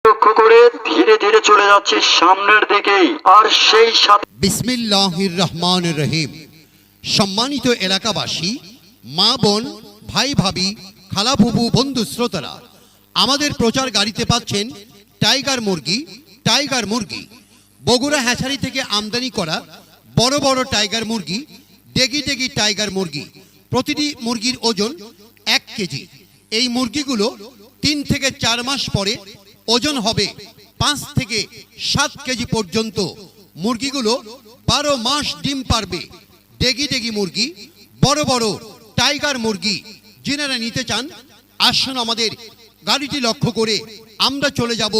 লক্ষ্য করে ধীরে ধীরে চলে যাচ্ছে সামনের দিকেই। আর সেই সাথে বিসমিল্লাহির রহমানির রহিম। সম্মানিত এলাকাবাসী, মা বোন, ভাই ভাবি, খালা বুবু, বন্ধু শ্রোতারা, আমাদের প্রচার গাড়িতে পাচ্ছেন টাইগার মুরগি। টাইগার মুরগি বগুড়া হ্যাচারি থেকে আমদানি করা বড় বড় টাইগার মুরগি, ডেগি ডেগি টাইগার মুরগি। প্রতিটি মুরগির ওজন 1 কেজি। এই মুরগিগুলো 3 থেকে 4 মাস পরে ওজন হবে 5 থেকে 7 কেজি পর্যন্ত। মুরগিগুলো 12 মাস ডিম পারবে। ডেগি ডেগি মুরগি, বড় বড় টাইগার মুরগি যিনারা নিতে চান, আসুন আমাদের গাড়িটি লক্ষ্য করে আমরা চলে যাব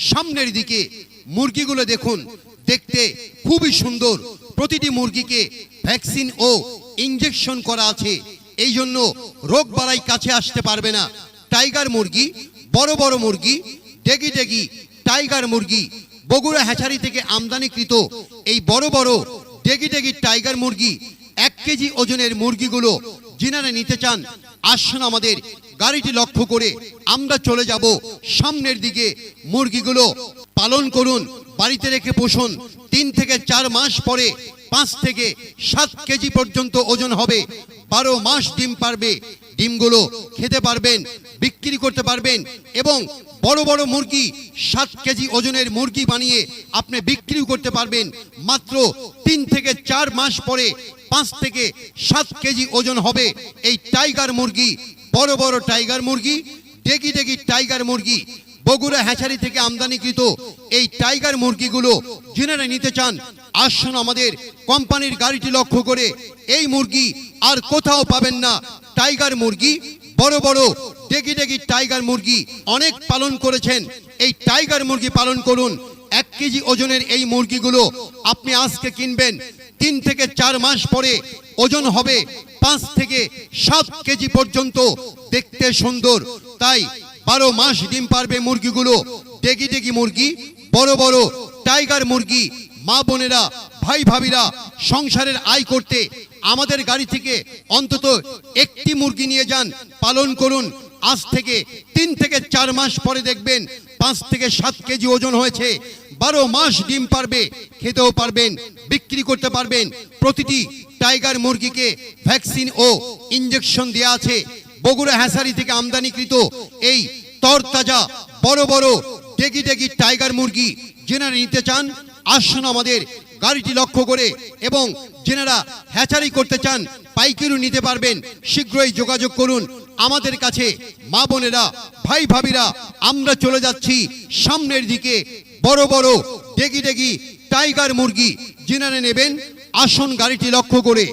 সামনের দিকে। মুরগিগুলো দেখুন, দেখতে খুবই সুন্দর। প্রতিটি মুরগিকে ভ্যাকসিন ও ইনজেকশন করা আছে, এই জন্য রোগ বালাই কাছে আসতে পারবে না। টাইগার মুরগি, বড় বড় মুরগি, ডেগি ডেগি টাইগার মুরগি, বগুড়া হ্যাচারি থেকে আমদানিকৃত এই বড় বড় ডেগি ডেগি টাইগার মুরগি, 1 কেজি ওজনের মুরগিগুলো যিনারা নিতে চান, আসুন আমাদের গাড়িটি লক্ষ্য করে আমরা চলে যাব সামনের দিকে। মুরগিগুলো পালন করুন, বাড়িতে রেখে পুষুন। 3 থেকে 4 মাস পরে 5 থেকে 7 কেজি পর্যন্ত ওজন হবে। 12 মাস ডিম পারবে। ডিমগুলো খেতে পারবেন, বিক্রি করতে পারবেন এবং বড় বড় মুরগি 7 কেজি ওজনের মুরগি বানিয়ে আপনি বিক্রি করতে পারবেন। মাত্র 3 থেকে 4 মাস পরে 5 থেকে 7 কেজি ওজন হবে এই টাইগার মুরগি। বড় বড় টাইগার মুরগি, ডেগি ডেগি টাইগার মুরগি, বগুড়া হ্যাচারি থেকে আমদানিকৃত এই টাইগার মুরগিগুলো যিনারা নিতে চান, আসুন আমাদের কোম্পানির গাড়িটি লক্ষ্য করে। এই মুরগি আর কোথাও পাবেন না। টাইগার মুরগি, বড় বড় ডেগি ডেগি টাইগার মুরগি অনেক পালন করেছেন, এই টাইগার মুরগি পালন করুন। 1 কেজি ওজনের এই মুরগিগুলো আপনি আজকে কিনবেন, 3 থেকে 4 মাস পরে ওজন হবে 5 থেকে 7 কেজি পর্যন্ত। দেখতে সুন্দর, তাই 12 মাস ডিম পারবে মুরগিগুলো। ডেগি ডেগি মুরগি, বড় বড় টাইগার মুরগি। মা বোনেরা, ভাই ভাবিরা, সংসারের আয় করতে আমাদের গাড়ি থেকে অন্তত একটি মুরগি নিয়ে যান, পালন করুন। আজ থেকে 3 থেকে 4 মাস পরে দেখবেন 5 থেকে 7 কেজি ওজন হয়েছে। 12 মাস ডিম পারবে, খেতেও পারবেন, বিক্রি করতে পারবেন। প্রতিটি টাইগার মুরগিকে ভ্যাকসিন ও ইনজেকশন দেওয়া আছে। বগুড়া হ্যাচারি থেকে আমদানিকৃত এই তরতাজা বড় বড় ডেগি ডেগি টাইগার মুরগি যিনারা নিতে চান, আসুন আমাদের গাড়িটি লক্ষ্য করে। এবং যিনারা হ্যাচারি করতে চান, পাইকারি নিতে পারবেন। শীঘ্রই যোগাযোগ করুন আমাদের কাছে। মা বোনেরা, ভাই ভাবিরা, আমরা চলে যাচ্ছি সামনের দিকে। বড় বড় ডেগি ডেগি টাইগার মুরগি যিনারা নেবেন, আসুন গাড়িটি লক্ষ্য করে।